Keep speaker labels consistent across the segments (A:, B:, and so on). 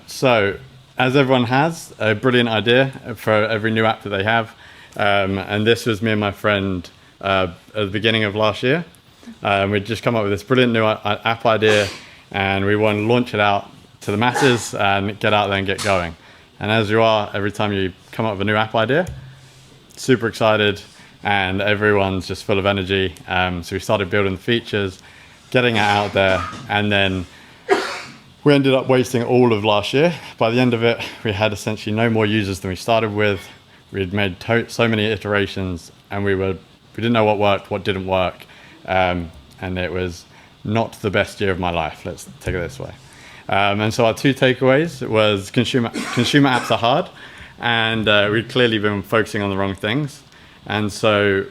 A: So as everyone has a brilliant idea for every new app that they have. And this was me and my friend at the beginning of last year. We'd just come up with this brilliant new app idea, and we want to launch it out to the masses and get out there and get going. And as you are, every time you come up with a new app idea, super excited, and everyone's just full of energy. So we started building the features, getting it out there, and then we ended up wasting all of last year. By the end of it, we had essentially no more users than we started with. We'd made so many iterations, and we didn't know what worked, what didn't work, and it was not the best year of my life. Let's take it this way. And so our two takeaways was consumer apps are hard, and we'd clearly been focusing on the wrong things. And so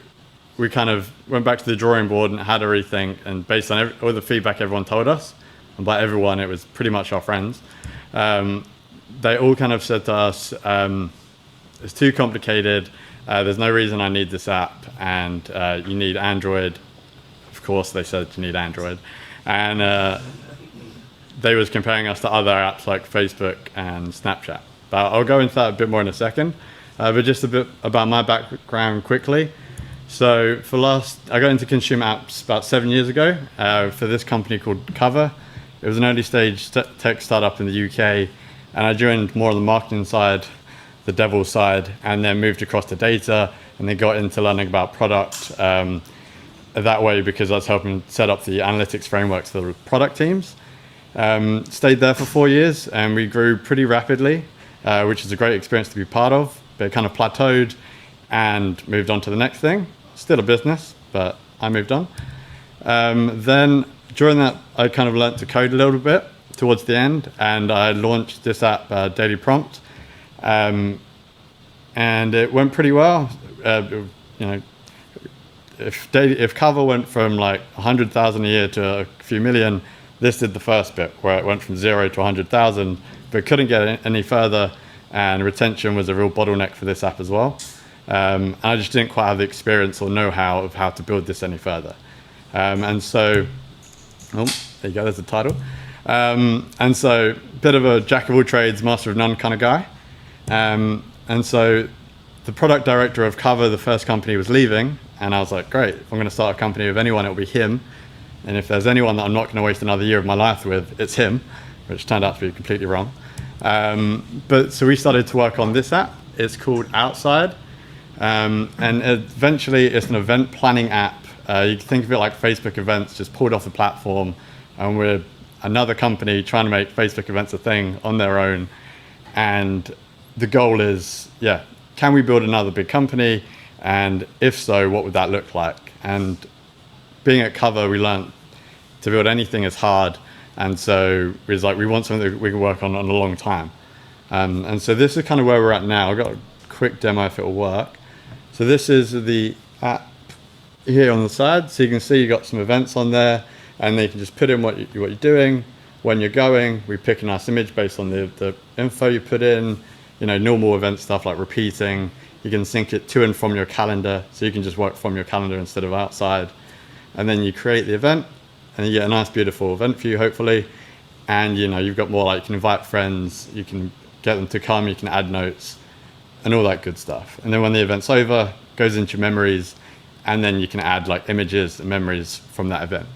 A: we kind of went back to the drawing board and had a rethink, and based on all the feedback everyone told us, and by everyone, it was pretty much our friends, they all kind of said to us, it's too complicated, there's no reason I need this app, and you need Android. Of course, they said you need Android. And they was comparing us to other apps like Facebook and Snapchat. But I'll go into that a bit more in a second. But just a bit about my background quickly. So I got into consumer apps about 7 years ago for this company called Cover. It was an early stage tech startup in the UK, and I joined more on the marketing side, the devil side, and then moved across to data, and then got into learning about product that way, because I was helping set up the analytics frameworks for the product teams. Stayed there for 4 years, and we grew pretty rapidly, which is a great experience to be part of, but it kind of plateaued and moved on to the next thing. Still a business, but I moved on. Then during that, I kind of learned to code a little bit towards the end, and I launched this app, Daily Prompt, and it went pretty well. If Cover went from like 100,000 a year to a few million, this did the first bit, where it went from 0 to 100,000, but couldn't get any further, and retention was a real bottleneck for this app as well. And I just didn't quite have the experience or know-how of how to build this any further. And so, there you go, there's the title. And so, bit of a jack of all trades, master of none kind of guy. And so, the product director of Cover, the first company, was leaving, and I was like, great, if I'm going to start a company with anyone, it'll be him. And if there's anyone that I'm not going to waste another year of my life with, it's him, which turned out to be completely wrong. But so we started to work on this app. It's called Outside. And eventually it's an event planning app. You can think of it like Facebook events, just pulled off the platform. And we're another company trying to make Facebook events a thing on their own. And the goal is, can we build another big company? And if so, what would that look like? And being at Cover, we learned to build anything is hard. And so it was like, we want something that we can work on a long time. And so this is kind of where we're at now. I've got a quick demo if it will work. So this is the app here on the side. So you can see you've got some events on there, and then you can just put in what you're doing, when you're going. We pick a nice image based on the info you put in, normal event stuff like repeating. You can sync it to and from your calendar, so you can just work from your calendar instead of outside. And then you create the event, and you get a nice, beautiful event view, hopefully. And you've got more, like, you can invite friends, you can get them to come, you can add notes, and all that good stuff. And then when the event's over, it goes into your memories, and then you can add like images and memories from that event.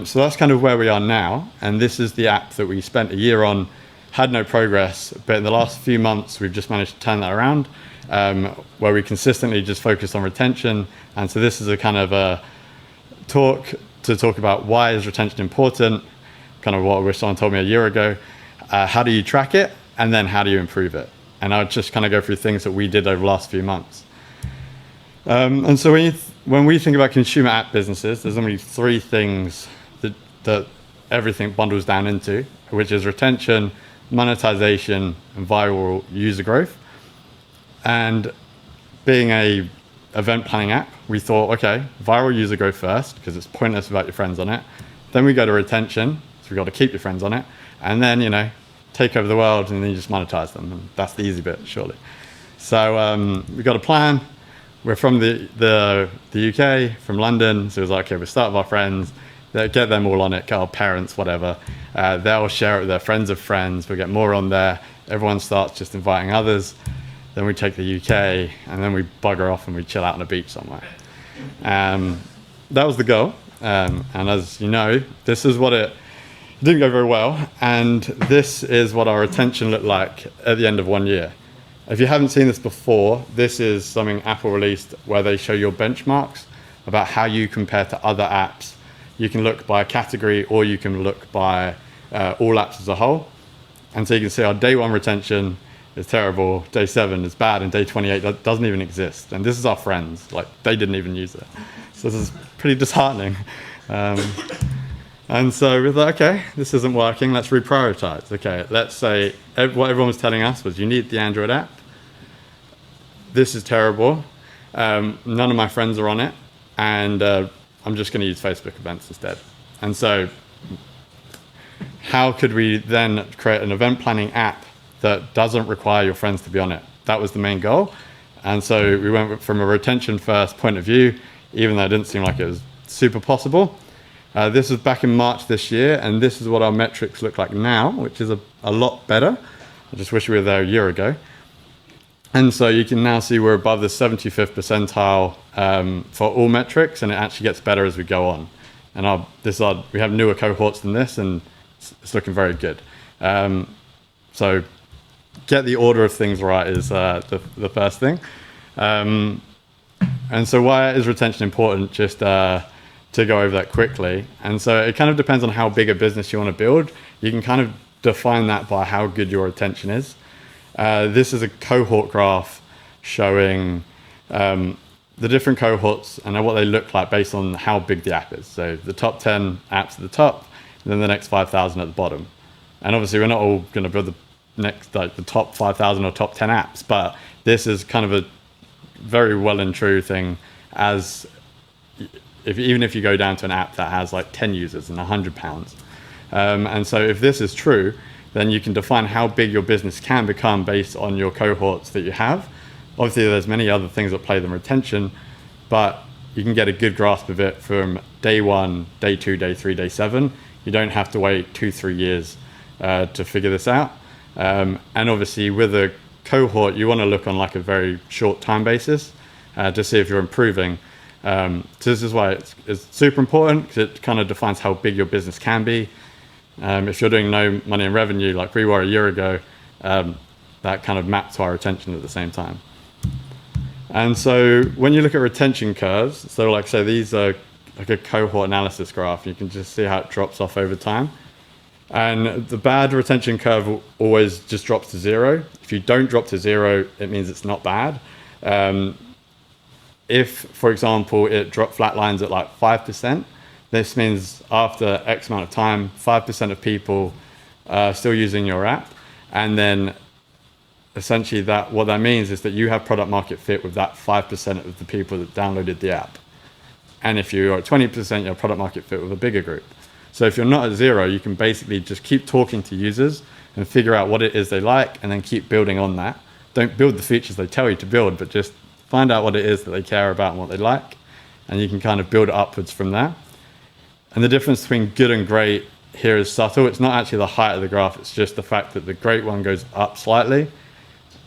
A: So that's kind of where we are now. And this is the app that we spent a year on, had no progress, but in the last few months, we've just managed to turn that around, where we consistently just focused on retention. And so this is a kind of a talk about why is retention important, kind of what I wish someone told me a year ago. How do you track it, and then how do you improve it? And I'll just kind of go through things that we did over the last few months. And so when we think about consumer app businesses, there's only three things that everything bundles down into, which is retention, monetization, and viral user growth. And being a event planning app, we thought, okay, viral user growth first, because it's pointless without your friends on it. Then we go to retention, so we've got to keep your friends on it. And then, take over the world, and then you just monetize them. And that's the easy bit, surely. So we've got a plan. We're from the UK, from London. So it was like, okay, we'll start with our friends, get them all on it, get our parents, whatever. They'll share it with their friends of friends. We'll get more on there. Everyone starts just inviting others. Then we take the UK, and then we bugger off and we chill out on a beach somewhere. That was the goal. And as you know, this is what it didn't go very well. And this is what our retention looked like at the end of 1 year. If you haven't seen this before, this is something Apple released where they show your benchmarks about how you compare to other apps. You can look by category, or you can look by all apps as a whole. And so you can see our day 1 retention is terrible, day 7 is bad, and day 28 that doesn't even exist. And this is our friends, like they didn't even use it. So this is pretty disheartening. And so we thought, okay, this isn't working, let's reprioritize. Okay, let's say what everyone was telling us was you need the Android app. This is terrible. None of my friends are on it, and I'm just going to use Facebook events instead. And so how could we then create an event planning app that doesn't require your friends to be on it? That was the main goal. And so we went from a retention first point of view, even though it didn't seem like it was super possible. This was back in March this year, and this is what our metrics look like now, which is a lot better. I just wish we were there a year ago. And so you can now see we're above the 75th percentile for all metrics, and it actually gets better as we go on. And we have newer cohorts than this, and it's looking very good. So get the order of things right is the first thing. And so why is retention important? Just to go over that quickly. And so it kind of depends on how big a business you want to build. You can kind of define that by how good your retention is. This is a cohort graph showing the different cohorts and what they look like based on how big the app is. So the top 10 apps at the top, and then the next 5,000 at the bottom. And obviously we're not all going to build the top 5,000 or top 10 apps, but this is kind of a very well and true thing, as even if you go down to an app that has like 10 users and £100. And so if this is true, then you can define how big your business can become based on your cohorts that you have. Obviously, there's many other things that play than retention, but you can get a good grasp of it from day 1, day 2, day 3, day 7. You don't have to wait 2-3 years to figure this out. And obviously, with a cohort, you want to look on like a very short time basis to see if you're improving. So this is why it's super important, because it kind of defines how big your business can be. If you're doing no money in revenue like we were a year ago, that kind of mapped to our retention at the same time. And so when you look at retention curves, so like say these are like a cohort analysis graph, you can just see how it drops off over time. And the bad retention curve always just drops to 0. If you don't drop to 0, it means it's not bad. If, for example, it flatlines at like 5%, this means after X amount of time, 5% of people are still using your app. And then essentially what that means is that you have product market fit with that 5% of the people that downloaded the app. And if you're at 20%, you have product market fit with a bigger group. So if you're not at 0, you can basically just keep talking to users and figure out what it is they like, and then keep building on that. Don't build the features they tell you to build, but just find out what it is that they care about and what they like, and you can kind of build it upwards from there. And the difference between good and great here is subtle. It's not actually the height of the graph, it's just the fact that the great one goes up slightly.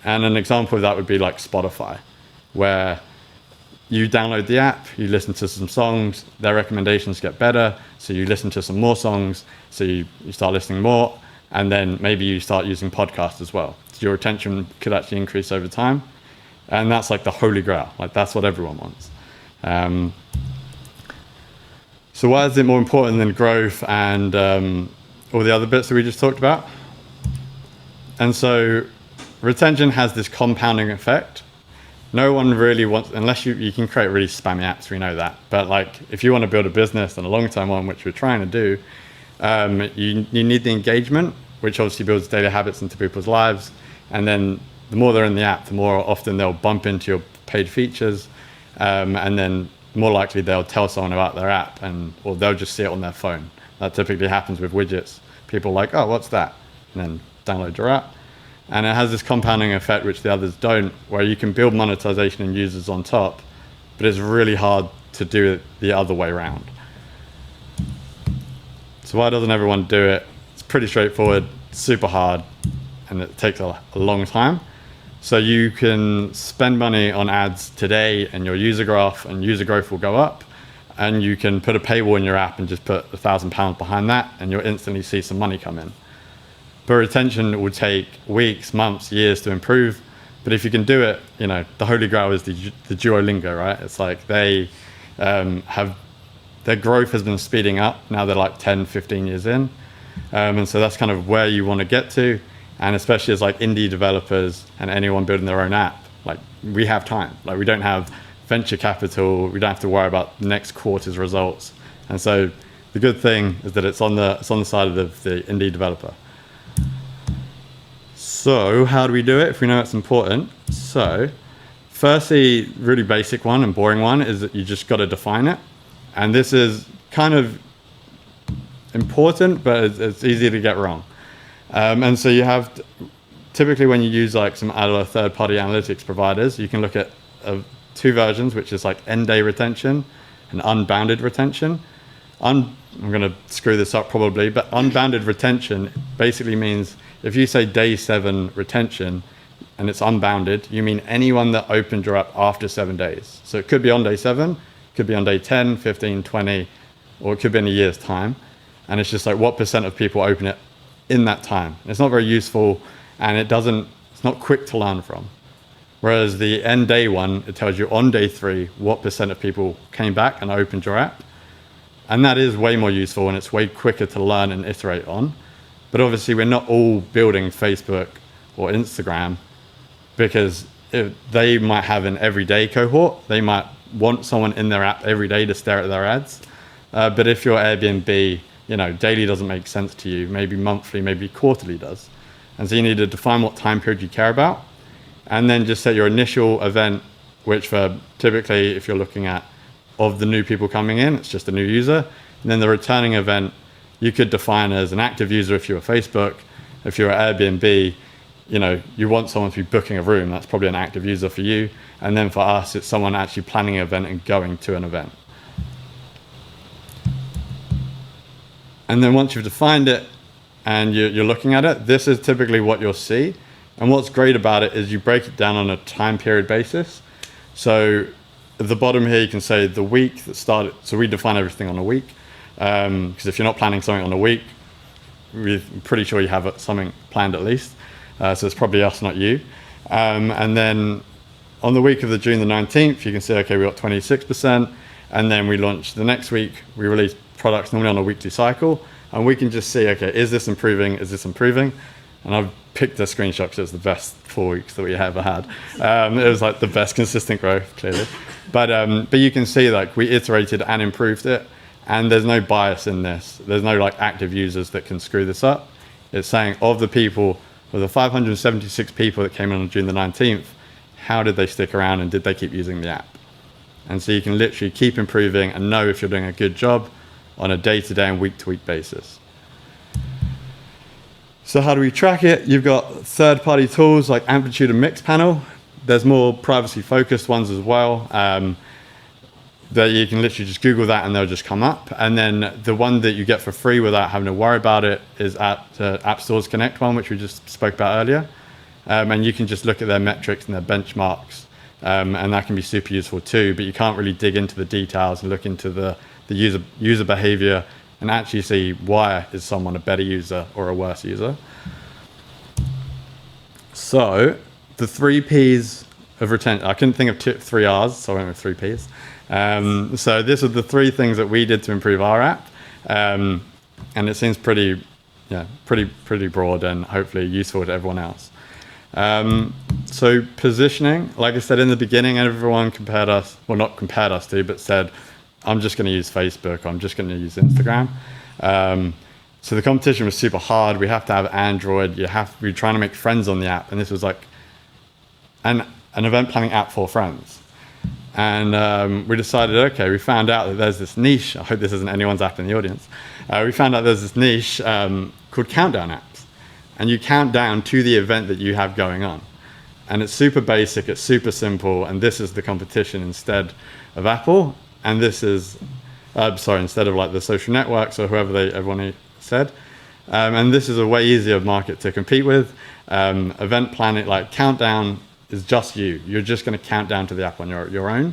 A: And an example of that would be like Spotify, where you download the app, you listen to some songs, their recommendations get better, so you listen to some more songs, so you start listening more, and then maybe you start using podcasts as well. So your retention could actually increase over time. And that's like the holy grail, like that's what everyone wants. So why is it more important than growth and all the other bits that we just talked about? And so retention has this compounding effect. No one really wants, unless you can create really spammy apps, we know that. But like if you want to build a business and a long-term one, which we're trying to do, you need the engagement, which obviously builds daily habits into people's lives. And then the more they're in the app, the more often they'll bump into your paid features. And then more likely they'll tell someone about their app, or they'll just see it on their phone. That typically happens with widgets. People are like, oh, what's that? And then download your app. And it has this compounding effect, which the others don't, where you can build monetization and users on top, but it's really hard to do it the other way around. So why doesn't everyone do it? It's pretty straightforward, super hard, and it takes a long time. So you can spend money on ads today and your user graph and user growth will go up. And you can put a paywall in your app and just put £1,000 behind that and you'll instantly see some money come in. But retention would take weeks, months, years to improve. But if you can do it, you know, the holy grail is the Duolingo, right? It's like they have, their growth has been speeding up. Now they're like 10, 15 years in. And so that's kind of where you want to get to. And especially as like indie developers and anyone building their own app, like we have time. Like we don't have venture capital. We don't have to worry about next quarter's results. And so the good thing is that it's on the side of the indie developer. So how do we do it if we know it's important? So firstly, really basic one and boring one is that you just got to define it. And this is kind of important, but it's easy to get wrong. And so you have, typically when you use like some other third-party analytics providers, you can look at two versions, which is like end-day retention and unbounded retention. I'm going to screw this up probably, but unbounded retention basically means if you say day 7 retention and it's unbounded, you mean anyone that opened your app after 7 days. So it could be on day 7, could be on day 10, 15, 20, or it could be in a year's time. And it's just like what % of people open it in that time. It's not very useful and it's not quick to learn from. Whereas the end day one, it tells you on day 3, what % of people came back and opened your app. And that is way more useful and it's way quicker to learn and iterate on. But obviously we're not all building Facebook or Instagram because they might have an everyday cohort. They might want someone in their app every day to stare at their ads. But if you're Airbnb, you know, daily doesn't make sense to you, maybe monthly, maybe quarterly does. And so you need to define what time period you care about and then just set your initial event, which for typically if you're looking at of the new people coming in, it's just a new user. And then the returning event, you could define as an active user if you're Facebook. If you're Airbnb, you know, you want someone to be booking a room, that's probably an active user for you. And then for us, it's someone actually planning an event and going to an event. And then once you've defined it and you're looking at it, this is typically what you'll see. And what's great about it is you break it down on a time period basis. So at the bottom here, you can say the week that started. So we define everything on a week. Because if you're not planning something on a week, we're pretty sure you have something planned at least. So it's probably us, not you. And then on the week of the June the 19th, you can say, okay, we got 26%. And then we launch the next week, we release products normally on a weekly cycle. And we can just see, okay, is this improving? Is this improving? And I've picked a screenshot because it's the best 4 weeks that we ever had. It was like the best consistent growth, clearly. But you can see like we iterated and improved it. And there's no bias in this. There's no like active users that can screw this up. It's saying of the 576 people that came in on June the 19th, how did they stick around and did they keep using the app? And so you can literally keep improving and know if you're doing a good job on a day-to-day and week-to-week basis. So how do we track it? You've got third-party tools like Amplitude and Mixpanel. There's more privacy-focused ones as well. That you can literally just Google that and they'll just come up. And then the one that you get for free without having to worry about it is App Store's Connect one, which we just spoke about earlier. And you can just look at their metrics and their benchmarks. And that can be super useful too, but you can't really dig into the details and look into the user behavior and actually see why is someone a better user or a worse user. So the 3 Ps of retention, I couldn't think of 3 Rs, so I went with 3 Ps. So this are the 3 things that we did to improve our app. And it seems pretty broad and hopefully useful to everyone else. So positioning, like I said in the beginning, everyone compared us, well not compared us to, but said, I'm just going to use Facebook, I'm just going to use Instagram. So the competition was super hard. We have to have Android, we're trying to make friends on the app. And this was like an event planning app for friends. And we decided, okay, we found out that there's this niche. I hope this isn't anyone's app in the audience. We found out there's this niche called countdown apps. And you count down to the event that you have going on. And it's super basic, it's super simple, and this is the competition instead of Apple. And this is instead of like the social networks or whoever everyone said. And this is a way easier market to compete with. Event planning, like countdown, is just you. You're just going to count down to the app on your own.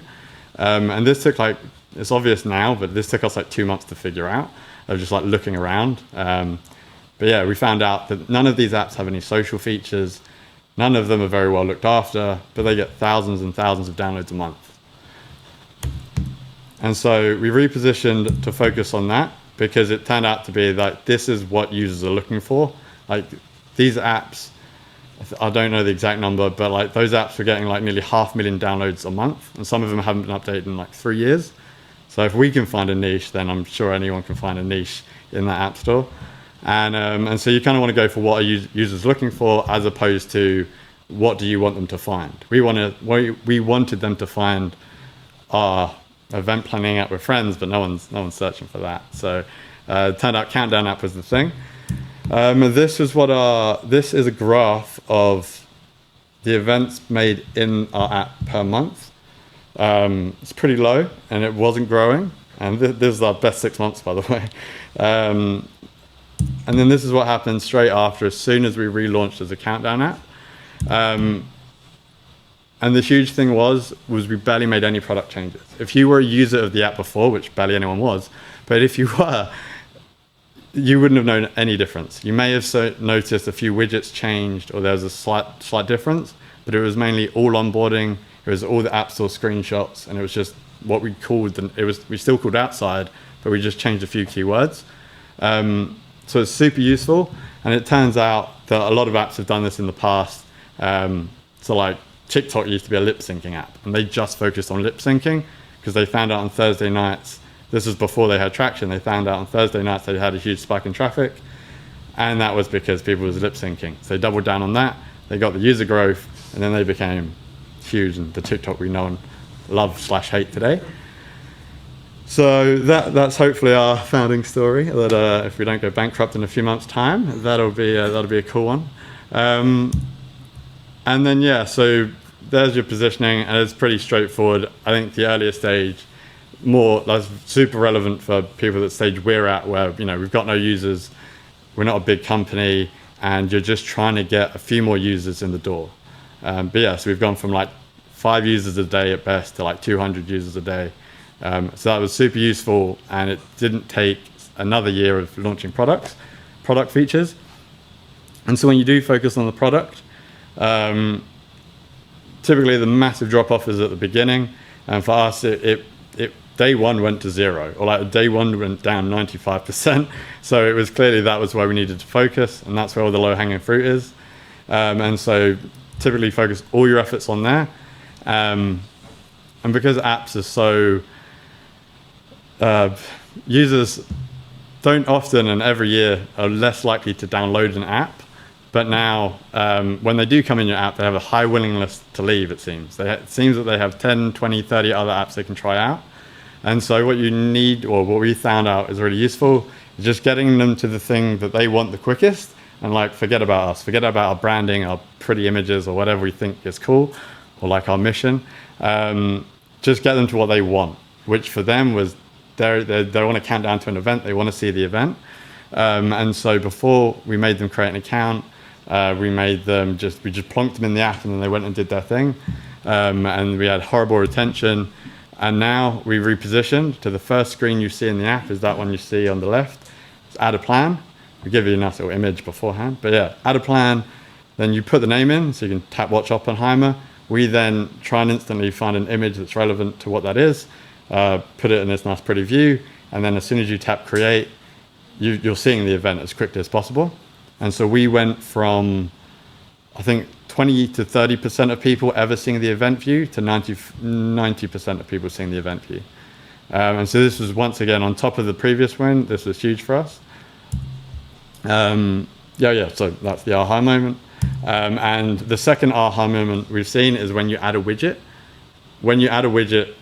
A: And this took like, it's obvious now, but this took us like 2 months to figure out, of just like looking around. But yeah, we found out that none of these apps have any social features. None of them are very well looked after, but they get thousands and thousands of downloads a month. And so we repositioned to focus on that, because it turned out to be like, this is what users are looking for. Like these apps, I don't know the exact number, but like those apps were getting like nearly 500,000 downloads a month, and some of them haven't been updated in like 3 years. So if we can find a niche, then I'm sure anyone can find a niche in that app store. And so you kind of want to go for what are users looking for, as opposed to what do you want them to find. We wanted them to find our event planning app with friends, but no one's searching for that. So it turned out Countdown app was the thing. This is a graph of the events made in our app per month. It's pretty low, and it wasn't growing. And this is our best 6 months, by the way. And then this is what happened straight after, as soon as we relaunched as a Countdown app. And the huge thing was we barely made any product changes. If you were a user of the app before, which barely anyone was, but if you were, you wouldn't have known any difference. You may have noticed a few widgets changed, or there was a slight difference, but it was mainly all onboarding. It was all the App Store screenshots, and it was just what we called, we still called outside, but we just changed a few keywords. So it's super useful, and it turns out that a lot of apps have done this in the past. So like TikTok used to be a lip syncing app, and they just focused on lip syncing because they found out on Thursday nights, this was before they had traction, they found out on Thursday nights they had a huge spike in traffic, and that was because people was lip syncing. So they doubled down on that, they got the user growth, and then they became huge, and the TikTok we know and love/hate today. So that's hopefully our founding story, that if we don't go bankrupt in a few months' time, that'll be a cool one. And then, yeah, so there's your positioning, and it's pretty straightforward. I think the earlier stage, that's super relevant for people at the stage we're at, where, we've got no users, we're not a big company, and you're just trying to get a few more users in the door. But yeah, so we've gone from like 5 users a day at best to like 200 users a day. So that was super useful, and it didn't take another year of launching product features. And so when you do focus on the product, typically the massive drop off is at the beginning, and for us it day one went to 0, or like day one went down 95%. So it was clearly that was where we needed to focus, and that's where all the low hanging fruit is. And so typically focus all your efforts on there. And because apps are so users don't often, and every year, are less likely to download an app. But now, when they do come in your app, they have a high willingness to leave, it seems. It seems that they have 10, 20, 30 other apps they can try out. And so what you need, or what we found out is really useful, is just getting them to the thing that they want the quickest, and like, forget about us. Forget about our branding, our pretty images, or whatever we think is cool, or like our mission. Just get them to what they want, which for them was, they want to count down to an event, they want to see the event. And so before we made them create an account, we just plonked them in the app, and then they went and did their thing. And we had horrible retention. And now we repositioned to the first screen you see in the app is that one you see on the left. It's add a plan. We give you a nice little image beforehand, but yeah, add a plan. Then you put the name in, so you can tap Watch Oppenheimer. We then try and instantly find an image that's relevant to what that is, put it in this nice pretty view, and then as soon as you tap create, you're seeing the event as quickly as possible. And so we went from, I think, 20 to 30% of people ever seeing the event view to 90% of people seeing the event view. And so this was, once again, on top of the previous win. This was huge for us. So that's the aha moment. And the second aha moment we've seen is when you add a widget. When you add a widget,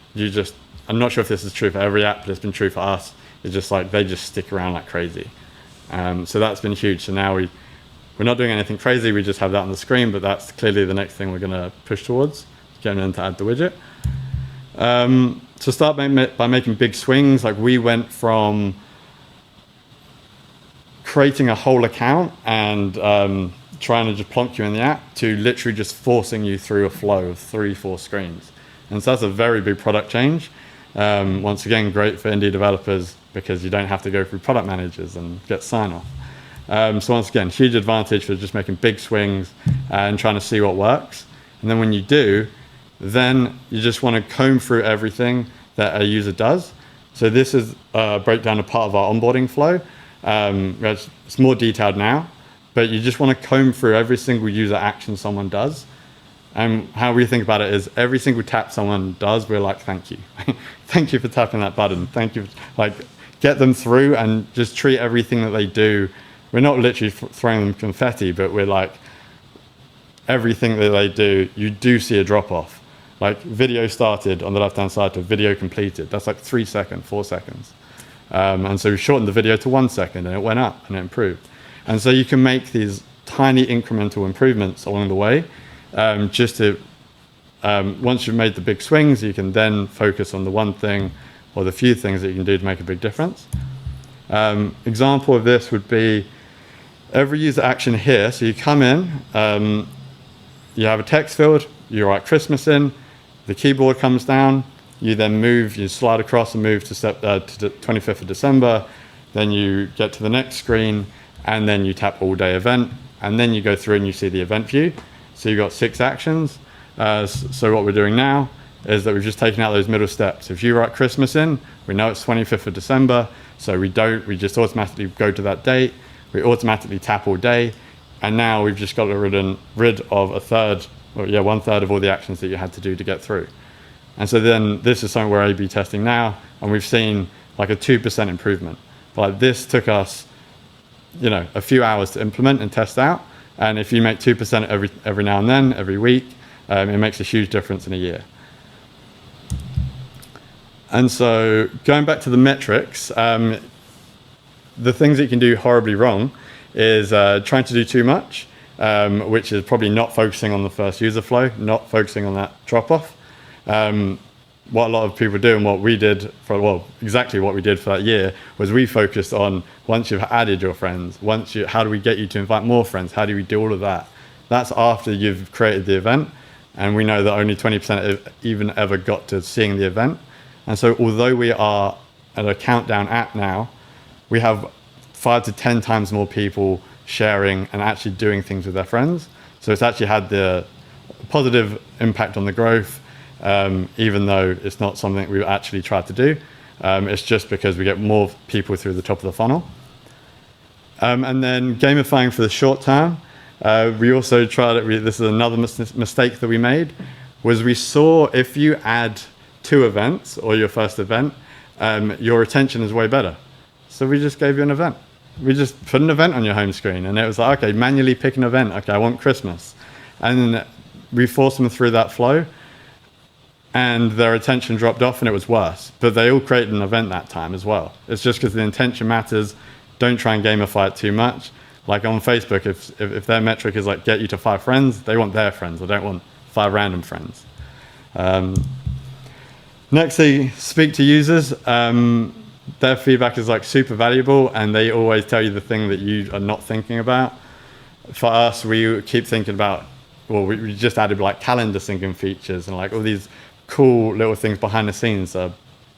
A: I'm not sure if this is true for every app, but it's been true for us. It's just like, they just stick around like crazy. So that's been huge. So now we're not doing anything crazy, we just have that on the screen, but that's clearly the next thing we're going to push towards, getting them to add the widget. To start by making big swings, like we went from creating a whole account and trying to just plonk you in the app to literally just forcing you through a flow of 3-4 screens. And so that's a very big product change. Once again, great for indie developers because you don't have to go through product managers and get sign off. So once again, huge advantage for just making big swings and trying to see what works. And then when you do, then you just want to comb through everything that a user does. So this is a breakdown of part of our onboarding flow. It's more detailed now, but you just want to comb through every single user action someone does. And how we think about it is every single tap someone does, we're like, thank you. Thank you for tapping that button. Thank you. Like, get them through and just treat everything that they do. We're not literally throwing them confetti, but we're like, everything that they do, you do see a drop off. Like video started on the left-hand side to video completed. That's like 3 seconds, 4 seconds. And so we shortened the video to 1 second and it went up and it improved. And so you can make these tiny incremental improvements along the way. Just to, once you've made the big swings, you can then focus on the one thing or the few things that you can do to make a big difference. Example of this would be every user action here. So you come in, you have a text field, you write Christmas in, the keyboard comes down, you then move, you slide across and move to the 25th of December, then you get to the next screen, and then you tap all day event, and then you go through and you see the event view. So you've got 6 actions. So what we're doing now is that we've just taken out those middle steps. If you write Christmas in, we know it's 25th of December, so we just automatically go to that date, we automatically tap all day, and now we've just got rid of 1/3 of all the actions that you had to do to get through. And so then this is something we're A/B testing now, and we've seen like a 2% improvement. But like this took us, a few hours to implement and test out. And if you make 2% every now and then, every week, it makes a huge difference in a year. And so going back to the metrics, the things that you can do horribly wrong is trying to do too much, which is probably not focusing on the first user flow, not focusing on that drop-off. What a lot of people do and what we did exactly what we did for that year was we focused on once you've added your friends, how do we get you to invite more friends? How do we do all of that? That's after you've created the event. And we know that only 20% even ever got to seeing the event. And so although we are at a countdown app now, we have 5 to 10 times more people sharing and actually doing things with their friends. So it's actually had the positive impact on the growth, even though it's not something we actually tried to do. It's just because we get more people through the top of the funnel. And then gamifying for the short term. We also tried it, this is another mistake that we made, was we saw if you add 2 events or your first event, your retention is way better. So we just gave you an event. We just put an event on your home screen and it was like, okay, manually pick an event. Okay, I want Christmas. And we forced them through that flow and their attention dropped off and it was worse. But they all created an event that time as well. It's just because the intention matters. Don't try and gamify it too much. Like on Facebook, if their metric is like get you to 5 friends, they want their friends. They don't want 5 random friends. Nextly, speak to users. Their feedback is like super valuable and they always tell you the thing that you are not thinking about. For us, we keep thinking about, we just added like calendar syncing features and like all these cool little things behind the scenes,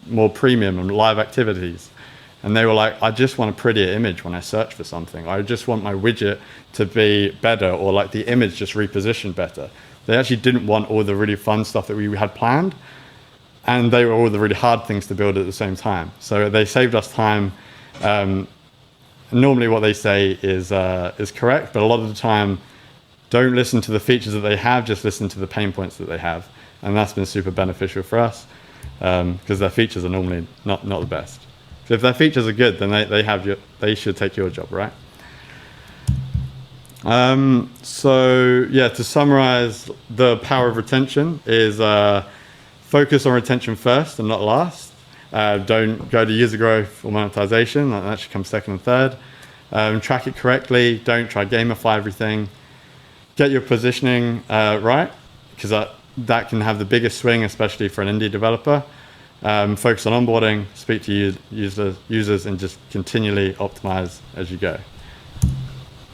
A: more premium and live activities. And they were like, I just want a prettier image when I search for something. I just want my widget to be better or like the image just repositioned better. They actually didn't want all the really fun stuff that we had planned. And they were all the really hard things to build at the same time. So they saved us time. Normally what they say is correct, but a lot of the time, don't listen to the features that they have, just listen to the pain points that they have. And that's been super beneficial for us because their features are normally not the best. So if their features are good, then they should take your job, right? So yeah, to summarize, the power of retention is focus on retention first and not last. Don't go to user growth or monetization. That actually comes second and third. Track it correctly. Don't try gamify everything. Get your positioning right, because that can have the biggest swing, especially for an indie developer. Focus on onboarding, speak to users, and just continually optimize as you go.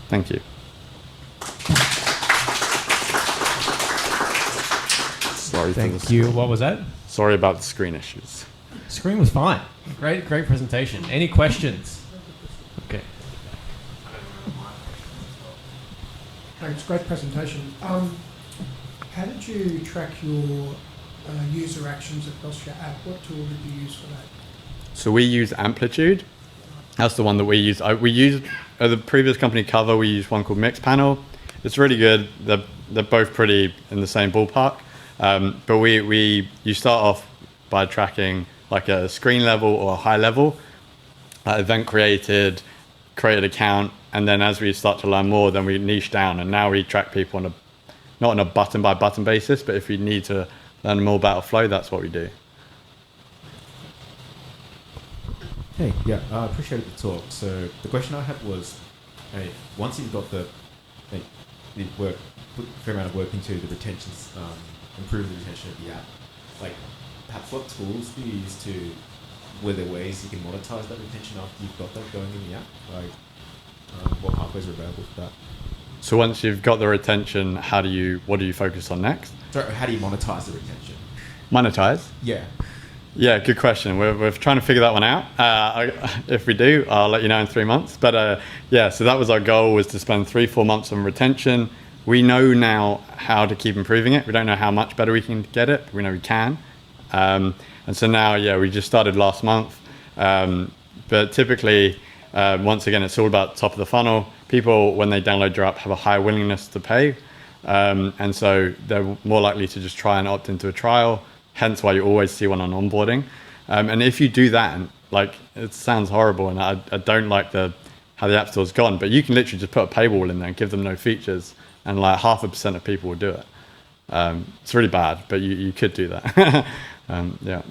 A: Thank you. Sorry.
B: Thank you. What was that?
A: Sorry about the screen issues.
B: Screen was fine. Great presentation. Any questions? Okay.
C: Thanks, great presentation. How did you track your user actions across your app? What tool did you use for that?
A: So we use Amplitude. That's the one that we use. We used at the previous company Cover. We used one called Mixpanel. It's really good. They're both pretty in the same ballpark. But you start off by tracking like a screen level or a high level, event created account, and then as we start to learn more, then we niche down, and now we track people not on a button by button basis, but if we need to learn more about a flow, that's what we do.
D: Hey, yeah, I appreciated the talk. So the question I had was, once you've got put a fair amount of work into the retention, improve the retention of the app, like perhaps what tools do you use were there ways you can monetize that retention after you've got that going in the app? Like what pathways are available for that?
A: So once you've got the retention, what do you focus on next?
D: Sorry, how do you monetize the retention?
A: Monetize?
D: Yeah.
A: Yeah, good question. We're trying to figure that one out. If we do, I'll let you know in 3 months. But so that was our goal, was to spend 3-4 months on retention. We know now how to keep improving it. We don't know how much better we can get it, but we know we can. And so now, we just started last month. But typically, once again, it's all about top of the funnel. People, when they download your app, have a higher willingness to pay. And so they're more likely to just try and opt into a trial, hence why you always see one on onboarding. And if you do that, and like, it sounds horrible, and I don't like how the App Store's gone, but you can literally just put a paywall in there and give them no features, and like 0.5% of people will do it. It's really bad, but you could do that. Yeah.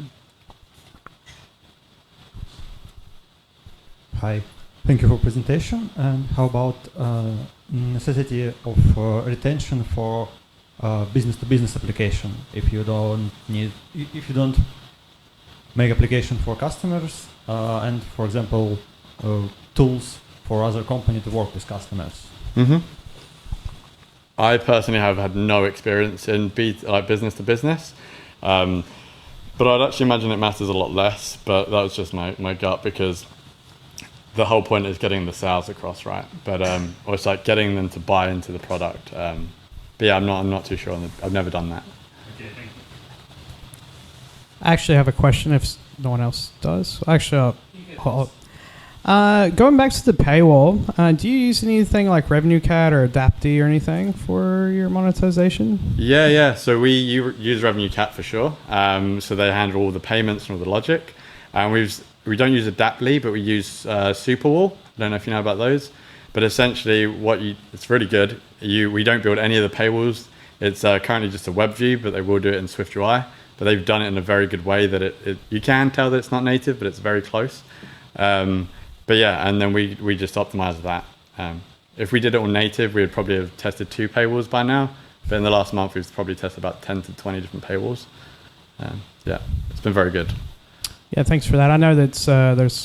E: Hi, thank you for presentation. And how about necessity of retention for business-to-business application? If you don't make application for customers, and for example, tools for other company to work with customers.
A: Mm-hmm. I personally have had no experience in business to business, but I'd actually imagine it matters a lot less. But that was just my gut, because the whole point is getting the sales across, right? But or it's like getting them to buy into the product. But yeah, I'm not too sure. I've never done that.
B: Okay, thank you.
F: I actually have a question if no one else does. Actually, going back to the paywall, do you use anything like RevenueCat or Adapty or anything for your monetization?
A: Yeah. So we use RevenueCat for sure. So they handle all the payments and all the logic. And we don't use Adaptly, but we use Superwall. I don't know if you know about those. But essentially, it's really good. We don't build any of the paywalls. It's currently just a web view, but they will do it in SwiftUI. But they've done it in a very good way that you can tell that it's not native, but it's very close. But yeah, and then we just optimize that. If we did it all native, we would probably have tested 2 paywalls by now. But in the last month, we've probably tested about 10 to 20 different paywalls. Yeah, it's been very good.
F: Yeah, thanks for that. I know that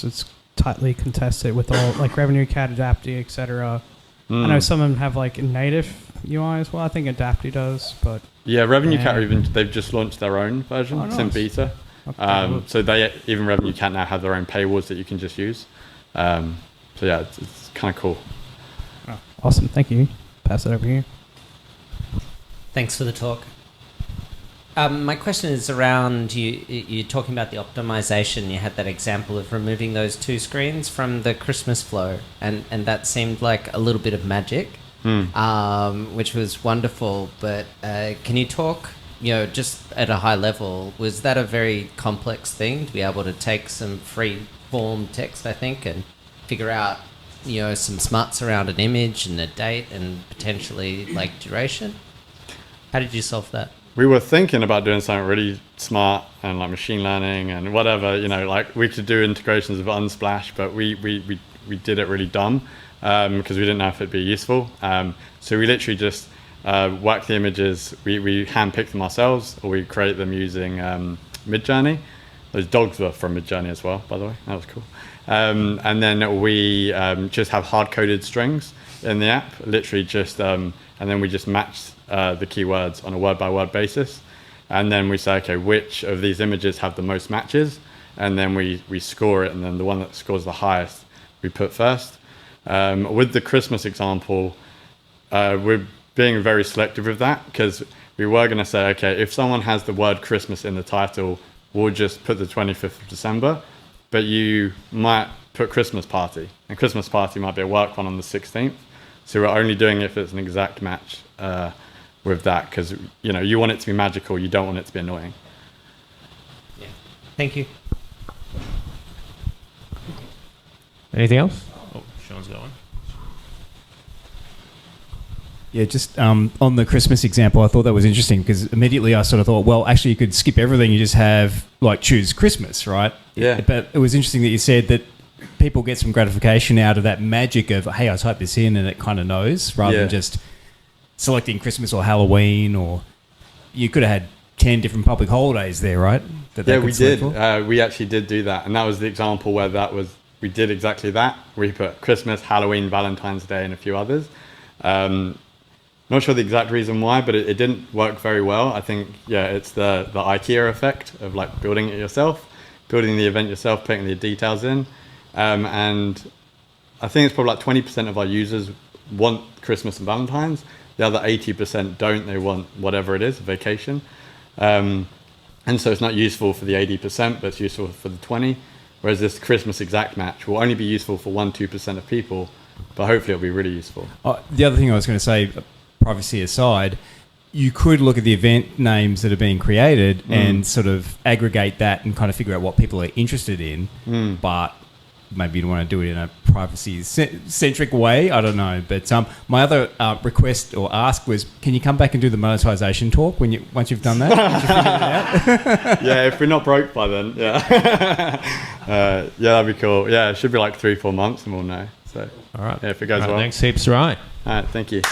F: it's tightly contested with all like RevenueCat, Adapty, etc. I know some of them have like a native UI as well. I think Adapty does, but
A: yeah, RevenueCat they've just launched their own version. It's in beta. Okay. So even RevenueCat now have their own paywalls that you can just use. So yeah, it's kind of cool.
F: Oh, awesome, thank you. Pass it over here.
G: Thanks for the talk. My question is around you're talking about the optimization. You had that example of removing those 2 screens from the Christmas flow, and that seemed like a little bit of magic, which was wonderful. But can you talk, just at a high level, was that a very complex thing to be able to take some free form text, I think, and figure out, some smarts around an image and a date and potentially like duration? How did you solve that?
A: We were thinking about doing something really smart and like machine learning and whatever, like we could do integrations with Unsplash, but we did it really dumb because we didn't know if it'd be useful. So we literally just whack the images. We handpick them ourselves, or we create them using Midjourney. Those dogs were from Midjourney as well, by the way. That was cool. And then we just have hard-coded strings in the app, literally just, and then we just match the keywords on a word-by-word basis. And then we say, okay, which of these images have the most matches? And then we score it, and then the one that scores the highest we put first. With the Christmas example, we're being very selective with that, because we were going to say, okay, if someone has the word Christmas in the title, we'll just put the 25th of December, but you might put Christmas party, and Christmas party might be a work one on the 16th. So we're only doing it if it's an exact match with that, because you want it to be magical, you don't want it to be annoying.
G: Yeah. Thank you.
B: Anything else? Oh, Sean's going.
H: Yeah, just on the Christmas example, I thought that was interesting because immediately I sort of thought, well, actually you could skip everything. You just have, choose Christmas, right?
A: Yeah.
H: But it was interesting that you said that people get some gratification out of that magic of, hey, I type this in and it kind of knows, rather than just selecting Christmas or Halloween, or you could have had 10 different public holidays there, right?
A: We did. We actually did do that. And that was the example where we did exactly that. We put Christmas, Halloween, Valentine's Day, and a few others. Not sure the exact reason why, but it didn't work very well. I think, it's the IKEA effect of building it yourself, building the event yourself, putting the details in. And I think it's probably 20% of our users want Christmas and Valentine's. The other 80% don't. They want whatever it is, a vacation. And so it's not useful for the 80%, but it's useful for the 20%. Whereas this Christmas exact match will only be useful for 1-2% of people, but hopefully it'll be really useful.
H: The other thing I was going to say, privacy aside, you could look at the event names that are being created and sort of aggregate that and kind of figure out what people are interested in, but maybe you don't want to do it in a privacy-centric way. I don't know. But my other request or ask was, can you come back and do the monetisation talk once you've done that? Once you've figured it out?
A: Yeah, if we're not broke by then, that'd be cool. Yeah, it should be 3-4 months and we'll know. So,
B: all right.
A: Yeah, if it goes
B: all right,
A: well.
B: Thanks heaps, right.
A: All right, thank you.